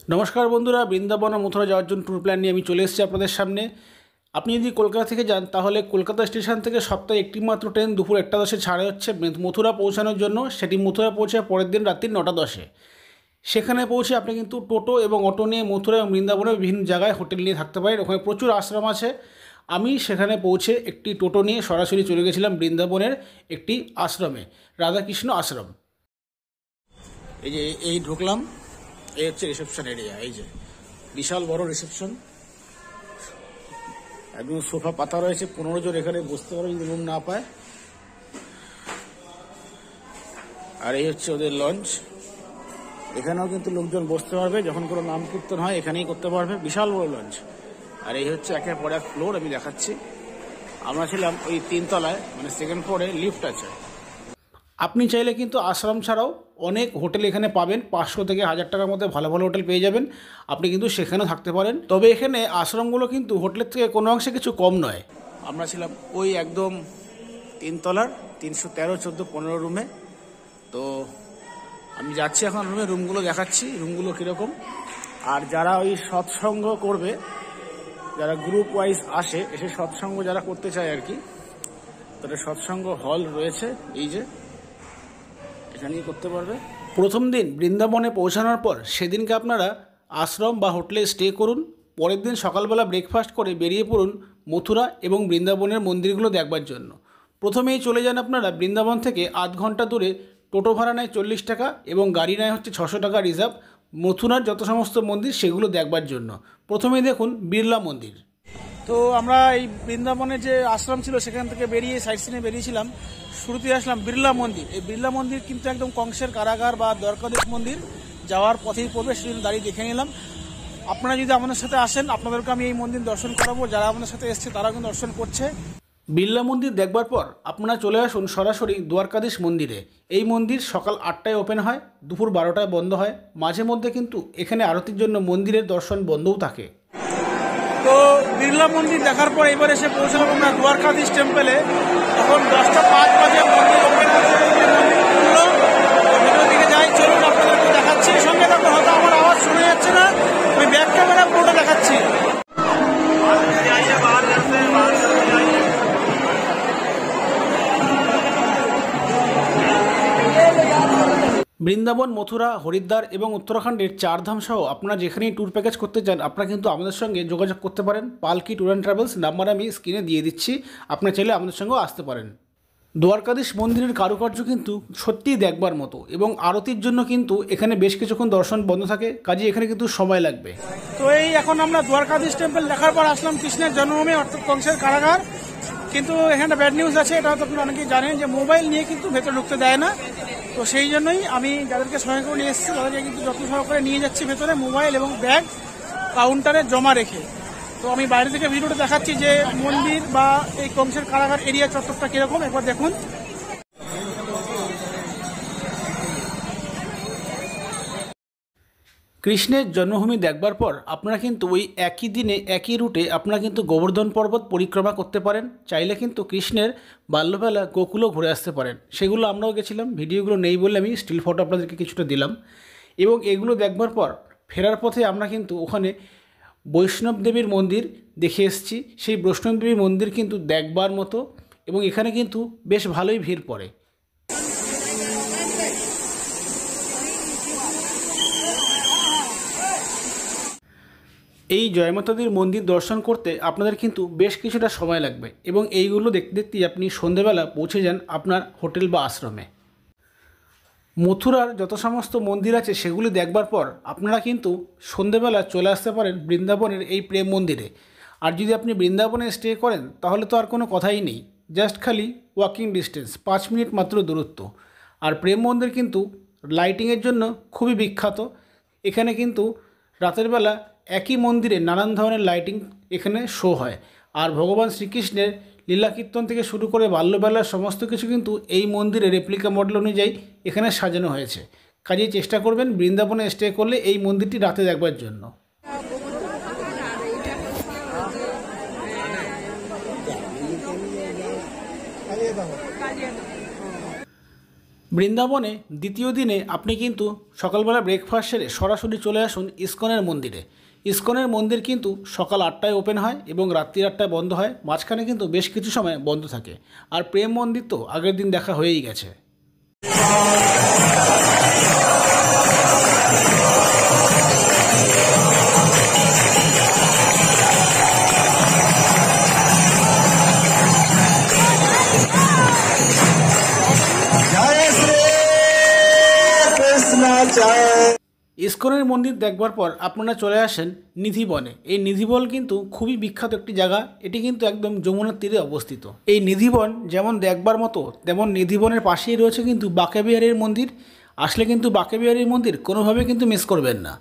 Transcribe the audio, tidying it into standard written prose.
নমস্কার বন্ধুরা, বৃন্দাবন ও মথুরা যাওয়ার জন্য ট্যুর প্ল্যান নিয়ে আমি চলে এসেছি আপনাদের সামনে। আপনি যদি কলকাতা থেকে যান তাহলে কলকাতা স্টেশন থেকে সপ্তাহে একটি মাত্র ট্রেন দুপুর 1:10 ছাড়ে হচ্ছে মথুরা পৌঁছানোর জন্য। সেটি মথুরা পৌঁছে পরের দিন রাত্রি 9:10। সেখানে পৌঁছে আপনি কিন্তু টোটো এবং অটো নিয়ে মথুরা এবং বৃন্দাবনের বিভিন্ন জায়গায় হোটেল নিয়ে থাকতে পারেন। ওখানে প্রচুর আশ্রম আছে। আমি সেখানে পৌঁছে একটি টোটো নিয়ে সরাসরি চলে গেছিলাম বৃন্দাবনের একটি আশ্রমে, রাধাকৃষ্ণ আশ্রম। এই ঢুকলাম, এই হচ্ছে রিসেপশন এরিয়া। এই যে বিশাল বড় রিসেপশন, একদম সোফা পাতা রয়েছে, 15 জন এখানে বসতে পারবে যদি রুম না পায়। আর এই হচ্ছে ওদের লঞ্চ। এখানেও কিন্তু লোকজন বসতে পারবে, যখন কোনো নাম কীর্তন হয় এখানেই করতে পারবে। বিশাল বড় লঞ্চ। আর এই হচ্ছে একের পর এক ফ্লোর আমি দেখাচ্ছি। আমরা ছিলাম ওই 3 তলায়, মানে সেকেন্ড ফ্লোরে লিফট আছে। আপনি চাইলে কিন্তু আশ্রম ছাড়াও অনেক হোটেল এখানে পাবেন। 500 থেকে 1000 টাকার মধ্যে ভালো ভালো হোটেল পেয়ে যাবেন। আপনি কিন্তু সেখানেও থাকতে পারেন। তবে এখানে আশ্রমগুলো কিন্তু হোটেলের থেকে কোনো অংশে কিছু কম নয়। আমরা ছিলাম ওই একদম 3 তলার 313, 14, 15 রুমে। তো আমি যাচ্ছি এখন রুমে, রুমগুলো দেখাচ্ছি রুমগুলো কীরকম। আর যারা ওই সৎসঙ্গ করবে, যারা গ্রুপ ওয়াইজ এসে সৎসঙ্গ যারা করতে চায় আর কি, তাদের সৎসঙ্গ হল রয়েছে এই যে, এখানেই করতে পারবে। প্রথম দিন বৃন্দাবনে পৌঁছানোর পর সেদিনকে আপনারা আশ্রম বা হোটেলে স্টে করুন। পরের দিন সকালবেলা ব্রেকফাস্ট করে বেরিয়ে পড়ুন মথুরা এবং বৃন্দাবনের মন্দিরগুলো দেখবার জন্য। প্রথমেই চলে যান আপনারা বৃন্দাবন থেকে আধ ঘন্টা দূরে। টোটো ভাড়া নেয় 40 টাকা এবং গাড়ি নেয় হচ্ছে 600 টাকা রিজার্ভ, মথুরার যত সমস্ত মন্দির সেগুলো দেখবার জন্য। প্রথমেই দেখুন বিড়লা মন্দির। তো আমরা এই বৃন্দাবনের যে আশ্রম ছিল সেখান থেকে বেরিয়ে সাইট সিনে বেরিয়েছিলাম। শুরুতে আসলাম বিড়লা মন্দির। এই বিড়লা মন্দির কিন্তু একদম কংসের কারাগার বা দ্বারকাধীশ মন্দির যাওয়ার পথেই পড়বে, সেদিন দাঁড়িয়ে দেখে নিলাম। আপনারা যদি আমাদের সাথে আসেন, আপনাদেরকে আমি এই মন্দির দর্শন করাবো। যারা আমাদের সাথে এসছে তারা কিন্তু দর্শন করছে। বিড়লা মন্দির দেখবার পর আপনারা চলে আসুন সরাসরি দ্বারকাধীশ মন্দিরে। এই মন্দির সকাল 8টায় ওপেন হয়, দুপুর 12টায় বন্ধ হয়। মাঝে মধ্যে কিন্তু এখানে আরতির জন্য মন্দিরের দর্শন বন্ধও থাকে। তো বিড়লা মন্দির দেখার পর এবার এসে পৌঁছলাম আমরা দ্বারকাধীশ টেম্পলে। এখন 10:05 বাজে, মন্দির ওপেন হচ্ছে। মন্দির খুললো, ভিতর দিকে যাই, চলুন আপনাদেরকে দেখাচ্ছি। সঙ্গে দেখো, হয়তো আমার আওয়াজ শোনা যাচ্ছে না, আমি ব্যাক ক্যামেরা পুরোটা দেখাচ্ছি। বৃন্দাবন, মথুরা, হরিদ্বার এবং উত্তরাখণ্ডের 4 ধাম সহ আপনারা যেখানেই ট্যুর প্যাকেজ করতে চান, আপনারা কিন্তু আমাদের সঙ্গে যোগাযোগ করতে পারেন। পালকি ট্যুর অ্যান্ড ট্রাভেলস নাম্বার আমি স্ক্রিনে দিয়ে দিচ্ছি, আপনারা চাইলে আমাদের সঙ্গেও আসতে পারেন। দ্বারকাধীশ মন্দিরের কারুকার্য কিন্তু সত্যিই দেখবার মতো, এবং আরতির জন্য কিন্তু এখানে বেশ কিছুক্ষণ দর্শন বন্ধ থাকে, কাজে এখানে কিন্তু সময় লাগবে। তো এই এখন আমরা দ্বারকাধীশ টেম্পল দেখার পর আসলাম কৃষ্ণের জন্মভূমি অর্থাৎ কংসের কারাগার। কিন্তু এখানে ব্যাড নিউজ আছে, এটা হয়তো আপনারা অনেকেই জানেন যে মোবাইল নিয়ে কিন্তু ভেতরে ঢুকতে দেয় না। তো সেই জন্যই আমি যাদেরকে সঙ্গে করে নিয়ে এসেছি তাদেরকে কিন্তু যত্ন সহকারে নিয়ে যাচ্ছি ভেতরে, মোবাইল এবং ব্যাগ কাউন্টারে জমা রেখে। তো আমি বাইরে থেকে ভিডিওটা দেখাচ্ছি যে মন্দির বা এই কংসের কারাগার এরিয়া চত্বরটা কীরকম, একবার দেখুন। কৃষ্ণের জন্মভূমি দেখবার পর আপনারা কিন্তু ওই একই দিনে একই রুটে আপনারা কিন্তু গোবর্ধন পর্বত পরিক্রমা করতে পারেন। চাইলে কিন্তু কৃষ্ণের বাল্যবেলা গোকুলও ঘুরে আসতে পারেন। সেগুলো আমরাও গেছিলাম, ভিডিওগুলো নেই বলে আমি স্টিল ফটো আপনাদেরকে কিছুটা দিলাম। এবং এগুলো দেখবার পর ফেরার পথে আমরা কিন্তু ওখানে বৈষ্ণব দেবীর মন্দির দেখে এসেছি। সেই বৈষ্ণব দেবীর মন্দির কিন্তু দেখবার মতো, এবং এখানে কিন্তু বেশ ভালোই ভিড় পড়ে। এই জয়মাতাদির মন্দির দর্শন করতে আপনাদের কিন্তু বেশ কিছুটা সময় লাগবে, এবং এইগুলো দেখতে দেখতেই আপনি সন্ধেবেলা পৌঁছে যান আপনার হোটেল বা আশ্রমে। মথুরার যত সমস্ত মন্দির আছে সেগুলি দেখবার পর আপনারা কিন্তু সন্ধেবেলা চলে আসতে পারেন বৃন্দাবনের এই প্রেম মন্দিরে। আর যদি আপনি বৃন্দাবনে স্টে করেন তাহলে তো আর কোনো কথাই নেই, জাস্ট খালি ওয়াকিং ডিস্টেন্স, 5 মিনিট মাত্র দূরত্ব। আর প্রেম মন্দির কিন্তু লাইটিংয়ের জন্য খুবই বিখ্যাত। এখানে কিন্তু রাতের বেলা একই মন্দিরে নানান ধরনের লাইটিং এখানে শো হয়। আর ভগবান শ্রীকৃষ্ণের লীলা কীর্তন থেকে শুরু করে বাল্যবেলার সমস্ত কিছু কিন্তু এই মন্দিরে রেপ্লিকা মডেল অনুযায়ী এখানে সাজানো হয়েছে। কাজেই চেষ্টা করবেন বৃন্দাবনে স্টে করলে এই মন্দিরটি রাতে দেখবার জন্য। বৃন্দাবনে দ্বিতীয় দিনে আপনি কিন্তু সকালবেলা ব্রেকফাস্ট সেরে সরাসরি চলে আসুন ইস্কনের মন্দিরে। ইস্কনের মন্দির কিন্তু সকাল 8টায় ওপেন হয় এবং রাত্রি 8টায় বন্ধ হয়, মাঝখানে কিন্তু বেশ কিছু সময় বন্ধ থাকে। আর প্রেম মন্দির তো আগের দিন দেখা হয়েই গেছে। ইস্কনের মন্দির দেখবার পর আপনারা চলে আসেন নিধিবনে। এই নিধিবন কিন্তু খুবই বিখ্যাত একটি জায়গা, এটি কিন্তু একদম যমুনার তীরে অবস্থিত। এই নিধিবন যেমন দেখবার মতো, তেমন নিধিবনের পাশেই রয়েছে কিন্তু বাঁকে বিহারীর মন্দির। আসলে কিন্তু বাঁকে বিহারীর মন্দির কোনোভাবে কিন্তু মিস করবেন না।